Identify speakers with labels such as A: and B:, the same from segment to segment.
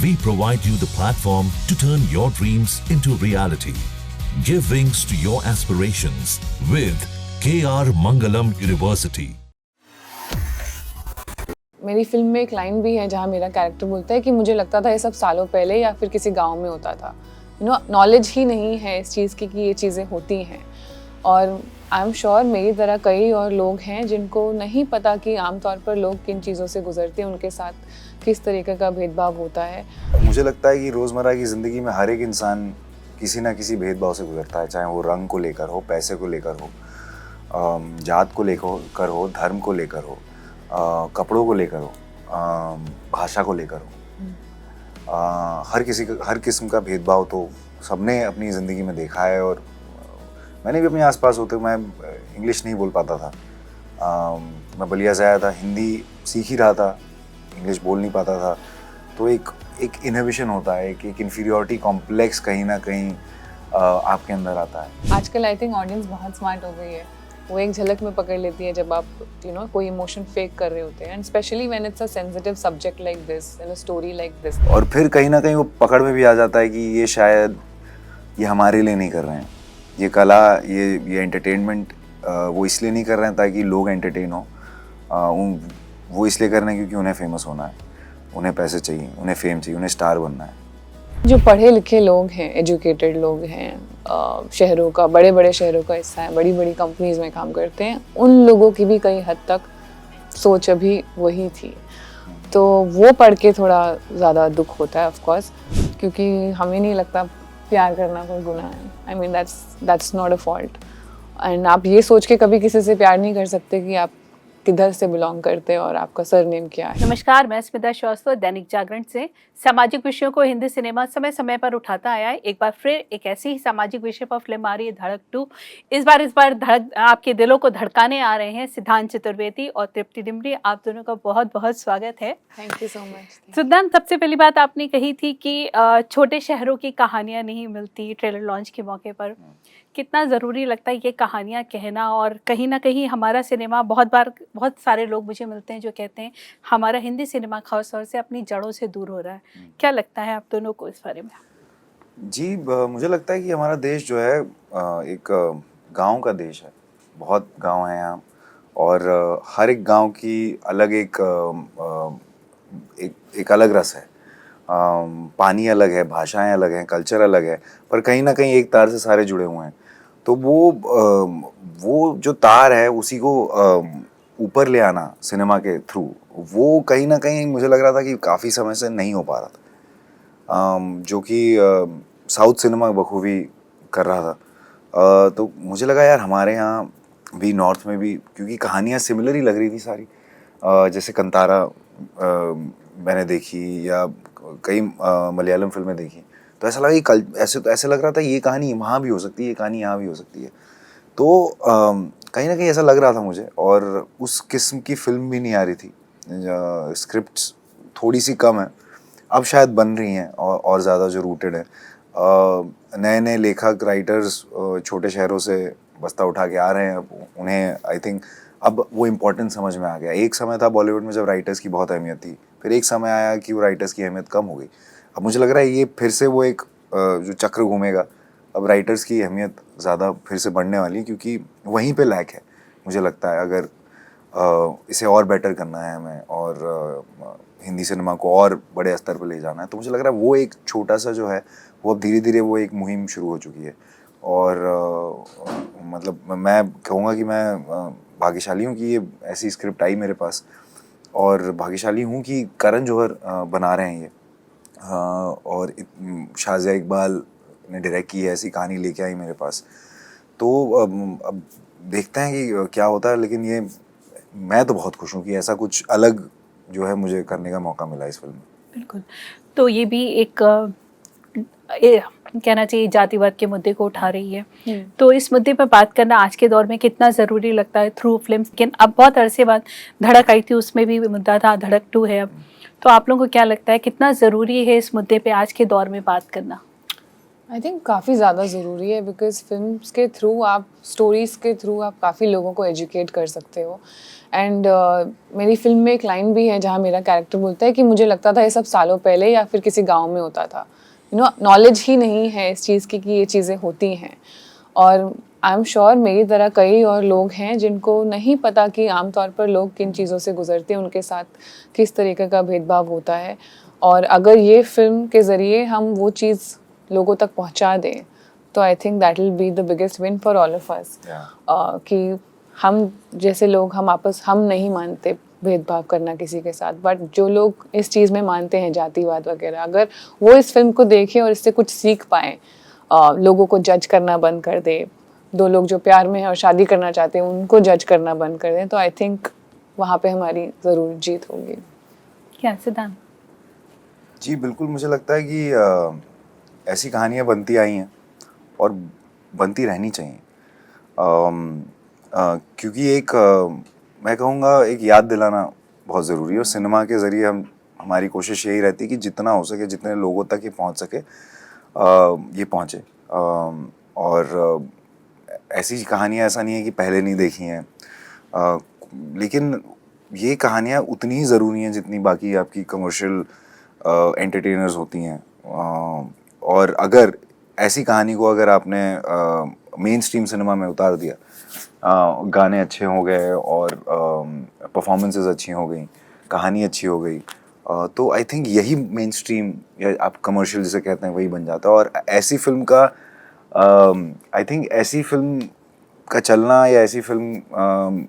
A: we provide you the platform to turn your dreams into reality. Give wings to your aspirations with KR Mangalam University.
B: मेरी film में एक line भी है जहाँ मेरा character बोलता है कि मुझे लगता था ये सब सालों पहले या फिर किसी गांव में होता था. नॉलेज ही नहीं है इस चीज़ की कि ये चीज़ें होती हैं. और आई एम श्योर मेरी तरह कई और लोग हैं जिनको नहीं पता कि आमतौर पर लोग किन चीज़ों से गुजरते हैं, उनके साथ किस तरीके का भेदभाव होता है.
C: मुझे लगता है कि रोज़मर्रा की ज़िंदगी में हर एक इंसान किसी ना किसी भेदभाव से गुजरता है, चाहे वो रंग को लेकर हो, पैसे को लेकर हो, जात को लेकर हो, धर्म को लेकर हो, कपड़ों को लेकर हो, भाषा को लेकर हो. हर किस्म का भेदभाव तो सबने अपनी ज़िंदगी में देखा है. और मैंने भी अपने आसपास होते मैं इंग्लिश नहीं बोल पाता था. मैं बलिया से आया था, हिंदी सीख ही रहा था, इंग्लिश बोल नहीं पाता था. तो एक इनहिबिशन होता है, एक इन्फीरियॉरिटी कॉम्प्लेक्स कहीं ना कहीं आपके अंदर आता है.
B: आजकल आई थिंक ऑडियंस बहुत स्मार्ट हो गई है. वो एक झलक में पकड़ लेती है जब आप कोई इमोशन फेक कर रहे होते हैं, and specially when it's a sensitive subject like this in a story like this.
C: और फिर कहीं ना कहीं वो पकड़ में भी आ जाता है कि ये शायद ये हमारे लिए नहीं कर रहे हैं. ये कला, ये एंटरटेनमेंट वो इसलिए नहीं कर रहे हैं ताकि लोग एंटरटेन हो. वो इसलिए कर रहे हैं क्योंकि उन्हें फेमस होना है, उन्हें पैसे चाहिए, उन्हें फेम चाहिए, उन्हें स्टार बनना है.
B: जो पढ़े लिखे लोग हैं, एजुकेटेड लोग हैं, शहरों का, बड़े बड़े शहरों का हिस्सा है, बड़ी बड़ी कंपनीज में काम करते हैं, उन लोगों की भी कई हद तक सोच अभी वही थी. तो वो पढ़ के थोड़ा ज़्यादा दुख होता है ऑफ कोर्स, क्योंकि हमें नहीं लगता प्यार करना कोई गुनाह है. I mean that's not a fault. And आप ये सोच के कभी किसी से प्यार नहीं कर सकते कि आप किधर से बिलोंग करते हैं और आपका सरनेम क्या है.
D: नमस्कार, मैं स्मिता श्रीवास्तव दैनिक जागरण से. सामाजिक विषयों को हिंदी सिनेमा समय समय पर उठाता आया है. एक बार फिर एक ऐसी ही सामाजिक विषय पर फिल्म आ रही है, धड़क 2. इस बार धड़क आपके दिलों को धड़काने आ रहे हैं सिद्धांत चतुर्वेदी और तृप्ति डिमरी. आप दोनों का बहुत बहुत स्वागत है.
B: Thank you so much.
D: सिद्धांत, सबसे पहली बात आपने कही थी कि छोटे शहरों की कहानियां नहीं मिलती ट्रेलर लॉन्च के मौके पर. कितना ज़रूरी लगता है ये कहानियाँ कहना, और कहीं ना कहीं हमारा सिनेमा बहुत सारे लोग मुझे मिलते हैं जो कहते हैं हमारा हिंदी सिनेमा खास तौर से अपनी जड़ों से दूर हो रहा है. क्या लगता है आप दोनों को इस बारे में?
C: जी, मुझे लगता है कि हमारा देश जो है एक गांव का देश है. बहुत गांव हैं यहाँ, और हर एक गांव की अलग एक अलग रस है. पानी अलग है, भाषाएं अलग हैं, कल्चर अलग है, पर कहीं ना कहीं एक तार से सारे जुड़े हुए हैं. तो वो जो तार है उसी को ऊपर ले आना सिनेमा के थ्रू, वो कहीं ना कहीं मुझे लग रहा था कि काफ़ी समय से नहीं हो पा रहा था, जो कि साउथ सिनेमा बखूबी कर रहा था. तो मुझे लगा यार हमारे यहाँ भी, नॉर्थ में भी, क्योंकि कहानियाँ सिमिलर ही लग रही थी सारी. जैसे कंतारा मैंने देखी या कई मलयालम फिल्में देखी, तो ऐसा लगा कि ऐसे लग रहा था ये कहानी वहाँ भी हो सकती है, ये कहानी यहाँ भी हो सकती है. तो कहीं ना कहीं ऐसा लग रहा था मुझे, और उस किस्म की फिल्म भी नहीं आ रही थी. स्क्रिप्ट्स थोड़ी सी कम है, अब शायद बन रही हैं और ज़्यादा जो रूटेड है. नए नए लेखक, राइटर्स छोटे शहरों से बस्ता उठा के आ रहे हैं. उन्हें आई थिंक अब वो इम्पोर्टेंस समझ में आ गया. एक समय था बॉलीवुड में जब राइटर्स की बहुत अहमियत थी, फिर एक समय आया कि वो राइटर्स की अहमियत कम हो गई. अब मुझे लग रहा है ये फिर से वो एक जो चक्र घूमेगा, अब राइटर्स की अहमियत ज़्यादा फिर से बढ़ने वाली है, क्योंकि वहीं पे लैक है मुझे लगता है. अगर इसे और बेटर करना है हमें, और हिंदी सिनेमा को और बड़े स्तर पर ले जाना है, तो मुझे लग रहा है वो एक छोटा सा जो है वो अब धीरे धीरे वो एक मुहिम शुरू हो चुकी है. और मतलब मैं कहूँगा कि मैं भाग्यशाली हूँ कि ये ऐसी स्क्रिप्ट आई मेरे पास, और भाग्यशाली हूँ कि करण जौहर बना रहे हैं ये. और शाज़िया इकबाल ने डायरेक्ट की है, ऐसी कहानी लेके आई मेरे पास. तो अब देखते हैं कि क्या होता है, लेकिन ये मैं तो बहुत खुश हूँ कि ऐसा कुछ अलग जो है मुझे करने का मौका मिला इस फिल्म में.
D: बिल्कुल. तो ये भी एक कहना चाहिए जातिवाद के मुद्दे को उठा रही है. तो इस मुद्दे पर बात करना आज के दौर में कितना ज़रूरी लगता है थ्रू फिल्म. लेकिन अब बहुत अरसे बाद धड़क आई थी, उसमें भी मुद्दा था, धड़क 2 है अब. तो आप लोगों को क्या लगता है कितना ज़रूरी है इस मुद्दे पे आज के दौर में बात करना?
B: आई थिंक काफ़ी ज़्यादा ज़रूरी है बिकॉज फिल्म्स के थ्रू आप स्टोरीज़ के थ्रू आप काफ़ी लोगों को एजुकेट कर सकते हो एंड मेरी फिल्म में एक लाइन भी है जहाँ मेरा कैरेक्टर बोलता है कि मुझे लगता था ये सब सालों पहले या फिर किसी गांव में होता था, यू नो, नॉलेज ही नहीं है इस चीज़ की कि ये चीज़ें होती हैं। और आई एम श्योर मेरी तरह कई और लोग हैं जिनको नहीं पता कि आमतौर पर लोग किन चीज़ों से गुजरते हैं, उनके साथ किस तरीके का भेदभाव होता है। और अगर ये फिल्म के ज़रिए हम वो चीज़ लोगों तक पहुंचा दें तो I think that will be the biggest win for all of us. कि हम जैसे लोग हम नहीं मानते भेदभाव करना किसी के साथ, बट जो लोग इस चीज़ में मानते हैं जातिवाद वगैरह, अगर वो इस फिल्म को देखें और इससे कुछ सीख पाएँ, लोगों को जज करना बंद कर दे, दो लोग जो प्यार में हैं और शादी करना चाहते हैं उनको जज करना बंद कर दें, तो आई थिंक वहाँ पे हमारी ज़रूर जीत होगी।
D: क्या सिद्धांत?
C: जी बिल्कुल, मुझे लगता है कि ऐसी कहानियाँ बनती आई हैं और बनती रहनी चाहिए। क्योंकि मैं कहूँगा एक याद दिलाना बहुत ज़रूरी है और सिनेमा के ज़रिए हमारी कोशिश यही रहती है कि जितना हो सके, जितने लोगों तक ये पहुँच सके, ये पहुँचे। और ऐसी कहानियाँ, ऐसा नहीं है कि पहले नहीं देखी हैं, लेकिन ये कहानियाँ उतनी ही ज़रूरी हैं जितनी बाकी आपकी कमर्शियल एंटरटेनर्स होती हैं। और अगर ऐसी कहानी को अगर आपने मेन स्ट्रीम सिनेमा में उतार दिया, गाने अच्छे हो गए और परफॉर्मेंसेस अच्छी हो गई, कहानी अच्छी हो गई, तो आई थिंक यही मेन स्ट्रीम या आप कमर्शियल जिसे कहते हैं वही बन जाता है। और ऐसी फिल्म का आई थिंक ऐसी फिल्म का चलना या ऐसी फिल्म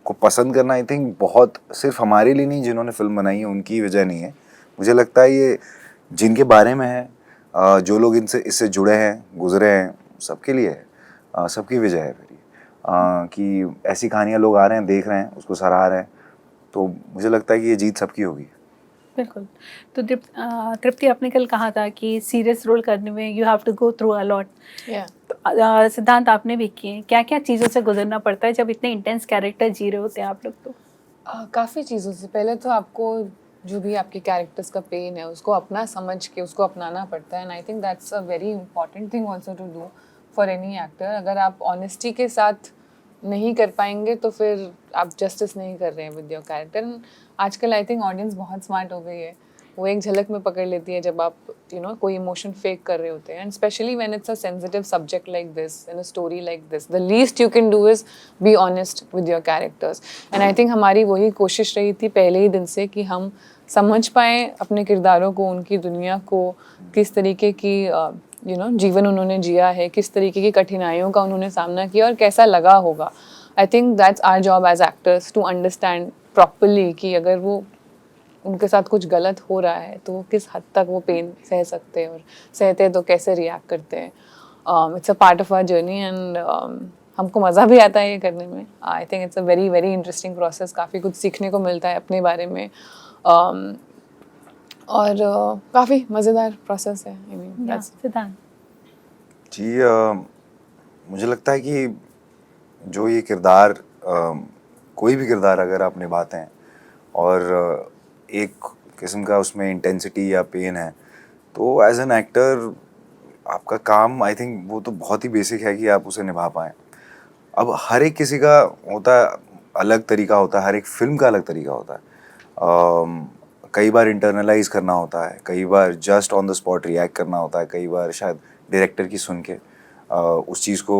C: को पसंद करना आई थिंक बहुत सिर्फ हमारे लिए नहीं, जिन्होंने फिल्म बनाई है उनकी वजह नहीं है। मुझे लगता है ये जिनके बारे में है, जो लोग इससे जुड़े हैं, गुजरे हैं, सबके लिए है, सबकी वजह है फिर कि ऐसी कहानियाँ लोग आ रहे हैं, देख रहे हैं, उसको सराह रहे हैं, तो मुझे लगता है कि ये जीत सबकी होगी।
D: बिल्कुल। तो तृप्ति, आपने कल कहा था कि सीरियस रोल करने में you have to go through a lot. Siddhant, आपने भी किए, क्या क्या चीज़ों से गुजरना पड़ता है जब इतने इंटेंस कैरेक्टर जी रहे होते हैं आप लोग? तो
B: काफ़ी चीज़ों से। पहले तो आपको जो भी आपके कैरेक्टर्स का पेन है उसको अपना समझ के उसको अपनाना पड़ता है, and I think that's a very important thing also to do for any actor. अगर आप ऑनेस्टी के साथ नहीं कर पाएंगे तो फिर आप जस्टिस नहीं कर रहे हैं विद योर कैरेक्टर। आजकल आई थिंक ऑडियंस बहुत स्मार्ट हो गई है, वो एक झलक में पकड़ लेती है जब आप कोई इमोशन फेक कर रहे होते हैं, and specially when it's a sensitive subject like this in a story like this, the least you can do is be honest with your characters. And I think हमारी वही कोशिश रही थी पहले ही दिन से कि हम समझ पाएँ अपने किरदारों को, उनकी दुनिया को, किस तरीके की जीवन उन्होंने जिया है, किस तरीके की कठिनाइयों का उन्होंने सामना किया और कैसा लगा होगा। I think that's our job as actors to understand properly कि अगर वो उनके साथ कुछ गलत हो रहा है तो वो किस हद तक वो पेन सह सकते हैं, और सहते हैं तो कैसे रिएक्ट करते हैं। It's a part of our journey and हमको मज़ा भी आता है ये करने में। I think it's a very very interesting process, काफ़ी कुछ सीखने को मिलता है अपने बारे में, और काफ़ी मज़ेदार प्रोसेस है।
D: सिद्धांत
C: जी, मुझे लगता है कि जो ये किरदार, कोई भी किरदार अगर आप निभाते हैं और एक किस्म का उसमें इंटेंसिटी या पेन है, तो एज एन एक्टर आपका काम आई थिंक वो तो बहुत ही बेसिक है कि आप उसे निभा पाएँ। अब हर एक किसी का होता है, अलग तरीका होता है, हर एक फिल्म का अलग तरीका होता है। कई बार इंटरनलाइज करना होता है, कई बार just on the spot react करना होता है, कई बार शायद डायरेक्टर की सुन के उस चीज़ को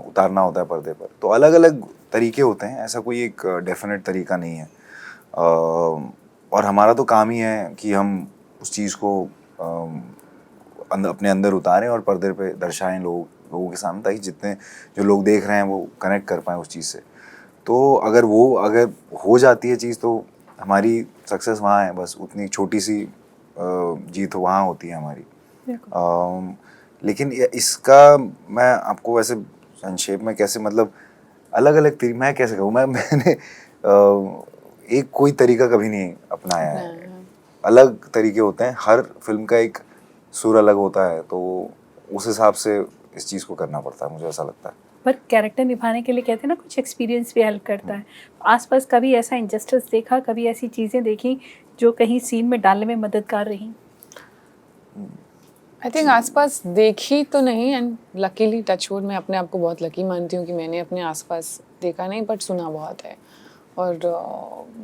C: उतारना होता है पर्दे पर। तो अलग अलग तरीके होते हैं, ऐसा कोई एक डेफिनेट तरीका नहीं है। और हमारा तो काम ही है कि हम उस चीज़ को अपने अंदर उतारें और पर्दे पे दर्शाएं लोगों के सामने, ताकि जितने जो लोग देख रहे हैं वो कनेक्ट कर पाएँ उस चीज़ से। तो अगर हो जाती है चीज़ तो हमारी सक्सेस वहाँ है, बस उतनी छोटी सी जीत वहाँ होती है हमारी। लेकिन इसका मैं आपको वैसे संक्षेप में कैसे, मतलब अलग अलग मैं कैसे कहूँ, मैंने एक कोई तरीका कभी नहीं अपनाया है। अलग तरीके होते हैं, हर फिल्म का एक सुर अलग होता है, तो उस हिसाब से इस चीज़ को करना पड़ता है, मुझे ऐसा लगता है।
D: पर कैरेक्टर निभाने के लिए कहते हैं ना, कुछ एक्सपीरियंस भी हेल्प करता है। आसपास कभी ऐसा इंजस्टिस देखा, कभी ऐसी चीज़ें देखी जो कहीं सीन में डालने में मददगार रही?
B: आई थिंक आसपास देखी तो नहीं, एंड लकीली टचवुड मैं अपने आप को बहुत लकी मानती हूँ कि मैंने अपने आसपास देखा नहीं, बट सुना बहुत है। और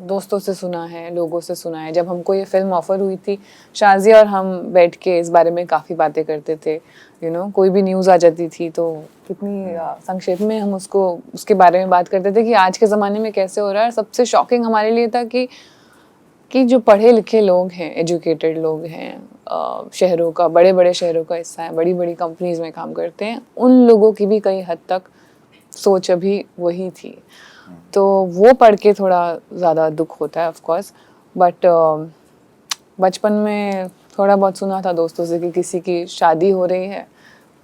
B: दोस्तों से सुना है, लोगों से सुना है। जब हमको ये फिल्म ऑफ़र हुई थी, शाज़िया और हम बैठ के इस बारे में काफ़ी बातें करते थे। कोई भी न्यूज़ आ जाती थी तो कितनी संक्षेप में हम उसके बारे में बात करते थे कि आज के ज़माने में कैसे हो रहा है। सबसे शॉकिंग हमारे लिए था कि जो पढ़े लिखे लोग हैं, एजुकेटेड लोग हैं, शहरों का, बड़े बड़े शहरों का हिस्सा है, बड़ी बड़ी कंपनीज में काम करते हैं, उन लोगों की भी कई हद तक सोच अभी वही थी। तो वो पढ़ के थोड़ा ज़्यादा दुख होता है ऑफ कोर्स, बट बचपन में थोड़ा बहुत सुना था दोस्तों से कि किसी की शादी हो रही है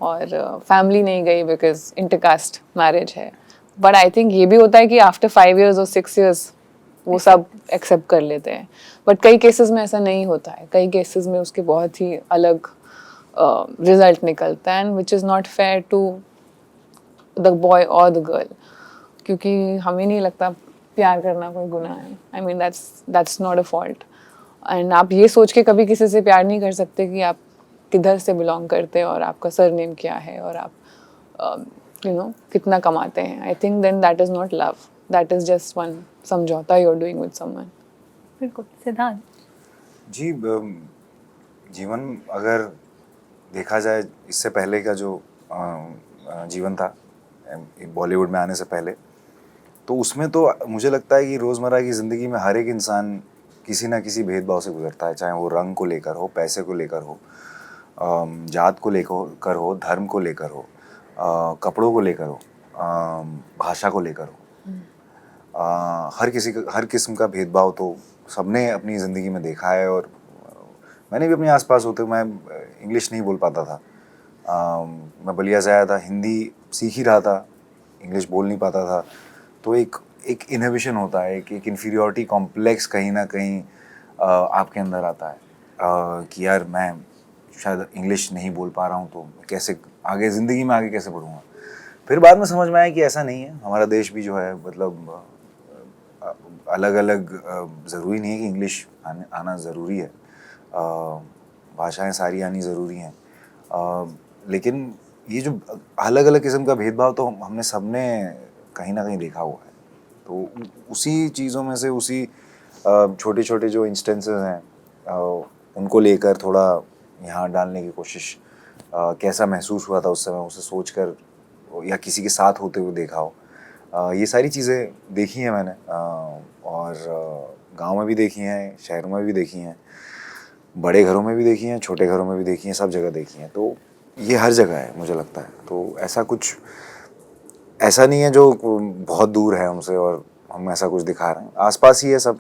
B: और फैमिली नहीं गई बिकॉज इंटरकास्ट मैरिज है। बट आई थिंक ये भी होता है कि आफ्टर 5 years और 6 years वो सब एक्सेप्ट कर लेते हैं। बट कई केसेस में ऐसा नहीं होता है, कई केसेस में उसके बहुत ही अलग रिजल्ट निकलता है, and which is not fair to the boy और द गर्ल, क्योंकि हमें नहीं लगता प्यार करना कोई गुनाह है। I mean that's not a fault. And आप ये सोच के कभी किसी से प्यार नहीं कर सकते कि आप किधर से बिलोंग करते हैं और आपका सरनेम क्या है और आप कितना कमाते हैं। I think then that is not love, that is just one समझौता you are doing with someone.
D: बिल्कुल। सिद्धांत
C: जी, जीवन अगर देखा जाए इससे पहले का जो जीवन था बॉलीवुड में आने से पहले, तो उसमें तो मुझे लगता है कि रोज़मर्रा की ज़िंदगी में हर एक इंसान किसी ना किसी भेदभाव से गुजरता है, चाहे वो रंग को लेकर हो, पैसे को लेकर हो, जात को लेकर हो, धर्म को लेकर हो, कपड़ों को लेकर हो, भाषा को लेकर हो। हर किस्म का भेदभाव तो सबने अपनी ज़िंदगी में देखा है। और मैंने भी अपने आसपास होते, मैं इंग्लिश नहीं बोल पाता था, मैं बलिया से आया था, हिंदी सीख ही रहा था, इंग्लिश बोल नहीं पाता था। तो एक इनहिबिशन होता है, एक इन्फीरियॉरिटी कॉम्प्लेक्स कहीं ना कहीं आपके अंदर आता है कि यार मैं शायद इंग्लिश नहीं बोल पा रहा हूँ तो कैसे आगे ज़िंदगी में आगे कैसे बढ़ूँगा। फिर बाद में समझ में आया कि ऐसा नहीं है, हमारा देश भी जो है मतलब अलग अलग, ज़रूरी नहीं है कि इंग्लिश आना ज़रूरी है, भाषाएं सारी आनी ज़रूरी हैं, लेकिन ये जो अलग अलग किस्म का भेदभाव तो हमने सबने कहीं ना कहीं देखा हुआ है। तो उसी चीज़ों में से, उसी छोटे छोटे जो इंस्टेंसेस हैं उनको लेकर थोड़ा यहाँ डालने की कोशिश, कैसा महसूस हुआ था उस समय, उसे सोचकर या किसी के साथ होते हुए देखा हो, ये सारी चीज़ें देखी हैं मैंने, और गांव में भी देखी हैं, शहरों में भी देखी हैं, बड़े घरों में भी देखी हैं, छोटे घरों में भी देखी हैं, सब जगह देखी हैं। तो ये हर जगह है मुझे लगता है। तो ऐसा नहीं है जो बहुत दूर है हमसे और हम ऐसा कुछ दिखा रहे हैं, आसपास ही है सब।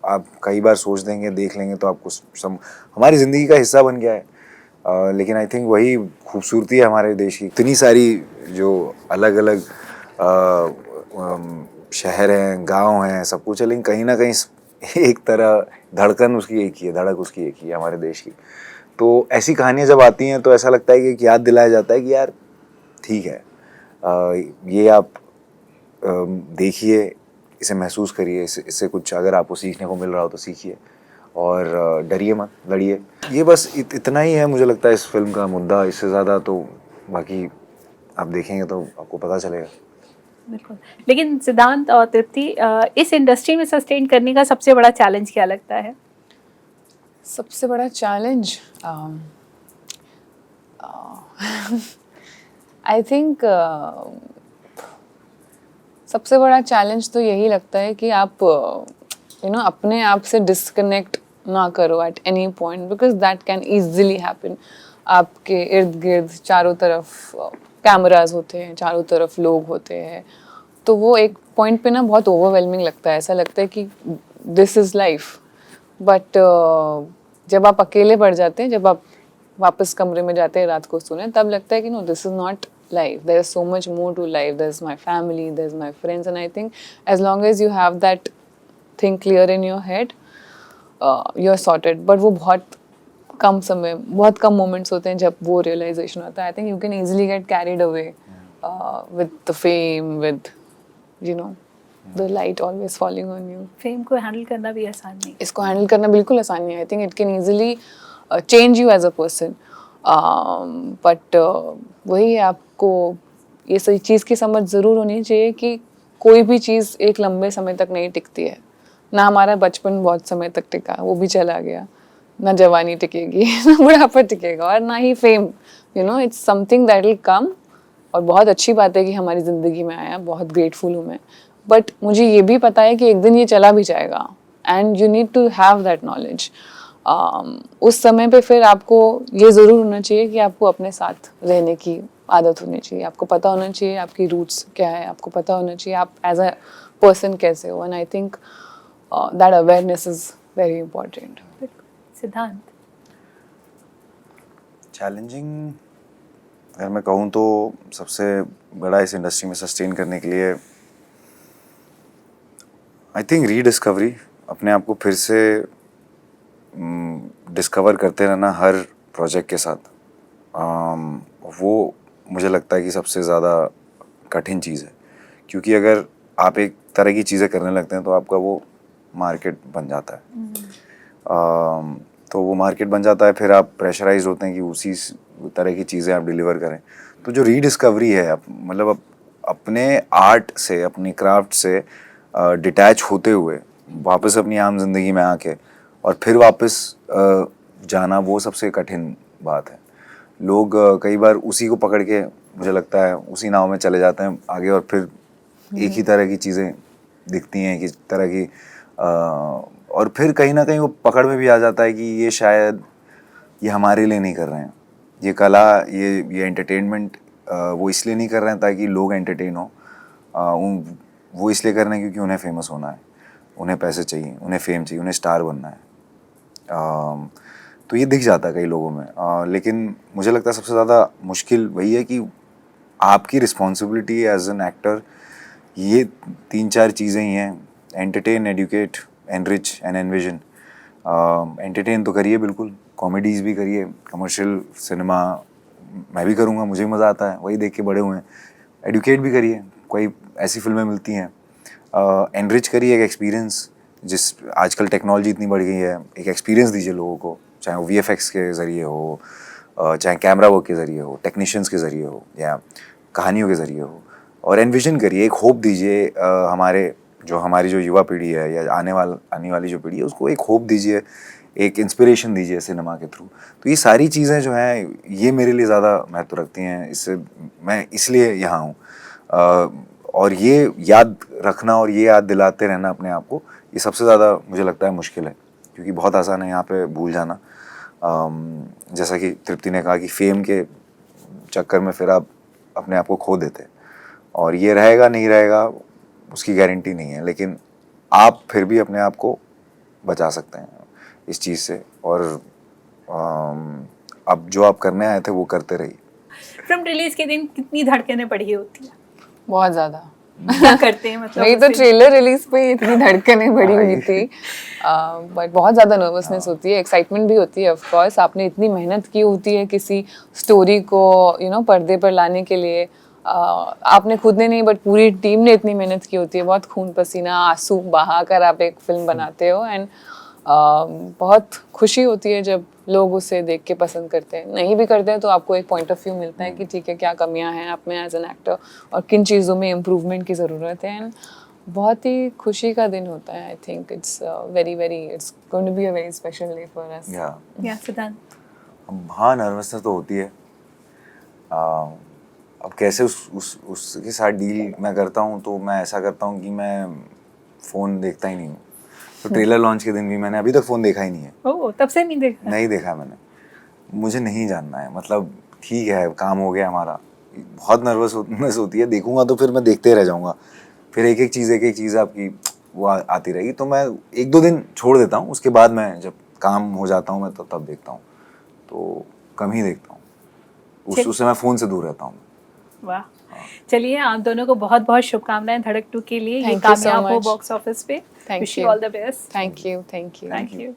C: आप कई बार सोच देंगे, देख लेंगे तो आपको सब हमारी ज़िंदगी का हिस्सा बन गया है। लेकिन आई थिंक वही खूबसूरती है हमारे देश की, इतनी सारी जो अलग अलग शहर हैं, गांव हैं, सब कुछ है, लेकिन कहीं ना कहीं एक तरह धड़कन उसकी एक ही है, धड़क उसकी एक ही है हमारे देश की। तो ऐसी कहानियाँ जब आती हैं तो ऐसा लगता है कि एक याद दिलाया जाता है कि यार ठीक है, ये आप देखिए, इसे महसूस करिए, इससे कुछ अगर आपको सीखने को मिल रहा हो तो सीखिए, और डरिए मत, लड़िए। ये बस इतना ही है मुझे लगता है इस फिल्म का मुद्दा। इससे ज़्यादा तो बाकी आप देखेंगे तो आपको पता चलेगा।
D: बिल्कुल। लेकिन सिद्धांत और तृप्ति, इस इंडस्ट्री में सस्टेन करने का सबसे बड़ा चैलेंज क्या लगता है?
B: सबसे बड़ा चैलेंज आई थिंक सबसे बड़ा चैलेंज तो यही लगता है कि आप अपने आप से डिस्कनेक्ट ना करो at any point, because that can easily happen. आपके इर्द गिर्द चारों तरफ कैमराज होते हैं, चारों तरफ लोग होते हैं, तो वो एक पॉइंट पे ना बहुत ओवरवेलमिंग लगता है। ऐसा लगता है कि दिस इज़ लाइफ। बट जब आप अकेले पड़ जाते हैं, जब आप वापस कमरे में जाते हैं रात को सोने, तब लगता है कि no, this is not life, there is so much more to life, there's my family, there's my friends, and I think as long as you have that thing clear in your head, you're sorted. But वो बहुत कम moments होते हैं जब वो realization होता है. I think you can easily get carried away with the fame, with the light always falling on you.
D: Fame को handle करना भी आसान नहीं।
B: इसको हैंडल करना बिल्कुल आसान नहीं है। I think it can easily change you as a person. But वही है, आपको ये सही चीज़ की समझ ज़रूर होनी चाहिए कि कोई भी चीज़ एक लंबे समय तक नहीं टिकती है। ना हमारा बचपन बहुत समय तक टिका, वो भी चला गया। ना जवानी टिकेगी ना बुढ़ापा टिकेगा, और ना ही fame. It's something that will come. और बहुत अच्छी बात है कि हमारी ज़िंदगी में आया, बहुत ग्रेटफुल हूँ मैं। बट मुझे ये भी पता है कि एक दिन ये चला भी जाएगा, and you need to have that knowledge. उस समय पे फिर आपको ये ज़रूर होना चाहिए कि आपको अपने साथ रहने की आदत होनी चाहिए। आपको पता होना चाहिए आपकी रूट्स क्या है, आपको पता होना चाहिए आप एज अ पर्सन कैसे हो। And I think that awareness is very important.
D: सिद्धांत,
C: चैलेंजिंग अगर मैं कहूँ तो सबसे बड़ा इस इंडस्ट्री में सस्टेन करने के लिए आई थिंक रीडिस्कवरी, अपने आप को फिर से डिस्कवर करते रहना हर प्रोजेक्ट के साथ। वो मुझे लगता है कि सबसे ज़्यादा कठिन चीज़ है, क्योंकि अगर आप एक तरह की चीज़ें करने लगते हैं तो आपका वो मार्केट बन जाता है। तो वो मार्केट बन जाता है, फिर आप प्रेशराइज होते हैं कि उसी तरह की चीज़ें आप डिलीवर करें। तो जो रीडिस्कवरी है, मतलब अपने आर्ट से, अपनी क्राफ्ट से डिटैच होते हुए वापस अपनी आम जिंदगी में आके और फिर वापस जाना, वो सबसे कठिन बात है। लोग कई बार उसी को पकड़ के, मुझे लगता है उसी नाव में चले जाते हैं आगे, और फिर एक ही तरह की चीज़ें दिखती हैं, एक ही तरह की और फिर कहीं ना कहीं वो पकड़ में भी आ जाता है कि ये शायद ये हमारे लिए नहीं कर रहे हैं, ये कला, ये एंटरटेनमेंट वो इसलिए नहीं कर रहे हैं ताकि लोग एंटरटेन हो, वो इसलिए कर रहे हैं क्योंकि उन्हें फेमस होना है, उन्हें पैसे चाहिए, उन्हें फेम चाहिए, उन्हें स्टार बनना है। तो ये दिख जाता है कई लोगों में। लेकिन मुझे लगता है सबसे ज़्यादा मुश्किल वही है कि आपकी रिस्पॉन्सिबिलिटी एज एन एक्टर ये 3-4 चीज़ें ही हैं: entertain, educate, enrich and envision. Entertain तो करिए, बिल्कुल, कॉमेडीज़ भी करिए, कमर्शियल सिनेमा मैं भी करूँगा, मुझे भी मज़ा आता है, वही देख के बड़े हुए हैं। एडुकेट भी करिए, कोई ऐसी फिल्में मिलती हैं। एनरिच करिए, एक एक्सपीरियंस, जिस आजकल टेक्नोलॉजी इतनी बढ़ गई है, एक एक्सपीरियंस दीजिए लोगों को, चाहे वो VFX के ज़रिए हो, चाहे कैमरा वर्क के ज़रिए हो, टेक्नीशियंस के ज़रिए हो, या कहानियों के ज़रिए हो। और एनविजन करिए, एक होप दीजिए हमारी जो युवा पीढ़ी है या आने वाली जो पीढ़ी है, उसको एक होप दीजिए, एक इंस्पिरेशन दीजिए सिनेमा के थ्रू। तो ये सारी चीज़ें जो हैं, ये मेरे लिए ज़्यादा महत्व रखती हैं। इससे मैं इसलिए यहाँ हूँ। और ये याद रखना और ये याद दिलाते रहना अपने आप को, ये सबसे ज़्यादा मुझे लगता है मुश्किल है, क्योंकि बहुत आसान है यहाँ पे भूल जाना। जैसा कि तृप्ति ने कहा कि फेम के चक्कर में फिर आप अपने आप को खो देते हैं, और ये रहेगा नहीं रहेगा उसकी गारंटी नहीं है, लेकिन आप फिर भी अपने आप को बचा सकते हैं इस चीज़ से। और अब जो आप करने आए थे वो करते रहिए।
D: फिल्म रिलीज के दिन कितनी धड़कनें बढ़ी होती हैं?
B: बहुत ज़्यादा।
D: क्या करते हैं मतलब?
B: नहीं तो ट्रेलर रिलीज पे इतनी धड़कनें बढ़ी हुई थी, बट बहुत ज़्यादा नर्वसनेस होती है, एक्साइटमेंट भी होती है। ऑफ कोर्स आपने इतनी मेहनत की होती है किसी स्टोरी को पर्दे पर लाने के लिए। आपने खुद ने नहीं बट पूरी टीम ने इतनी मेहनत की होती है, बहुत खून पसीना आंसू बहा कर आप एक फिल्म बनाते हो। एंड बहुत खुशी होती है जब लोग उसे देख के पसंद करते हैं। नहीं भी करते हैं तो आपको एक पॉइंट ऑफ व्यू मिलता है कि ठीक है, क्या कमियां हैं आप में एज एन एक्टर और किन चीज़ों में इम्प्रूवमेंट की ज़रूरत है। एंड बहुत ही खुशी का दिन होता है। I think it's it's going to be a very special day for us.
D: या सिद्धांत?
C: हाँ, नर्वसनेस तो होती है। अब कैसे उसके साथ डील मैं करता हूँ, तो मैं ऐसा करता हूँ कि मैं फ़ोन देखता ही नहीं हूँ। तो ट्रेलर लॉन्च के दिन भी मैंने अभी तक फ़ोन देखा ही नहीं है।
D: ओह, तब से नहीं देखा?
C: नहीं देखा मैंने, मुझे नहीं जानना है। मतलब ठीक है, काम हो गया हमारा, बहुत नर्वसनेस होती है, देखूंगा तो फिर मैं देखते रह जाऊंगा, फिर एक एक चीज़ आपकी वो आती रहेगी। तो मैं 1-2 दिन छोड़ देता हूँ, उसके बाद मैं जब काम हो जाता हूँ मैं तो तब देखता हूँ, तो कम ही देखता हूँ। उससे मैं फ़ोन से दूर रहता हूँ।
D: वाह, चलिए आप दोनों को बहुत बहुत शुभकामनाएं धड़क 2 के लिए। ये
B: Thank you so
D: कामयाब हो
B: much.
D: बॉक्स ऑफिस पे।
B: Thank
D: wish you
B: you.
D: All the best.
B: Thank you.
D: Thank you.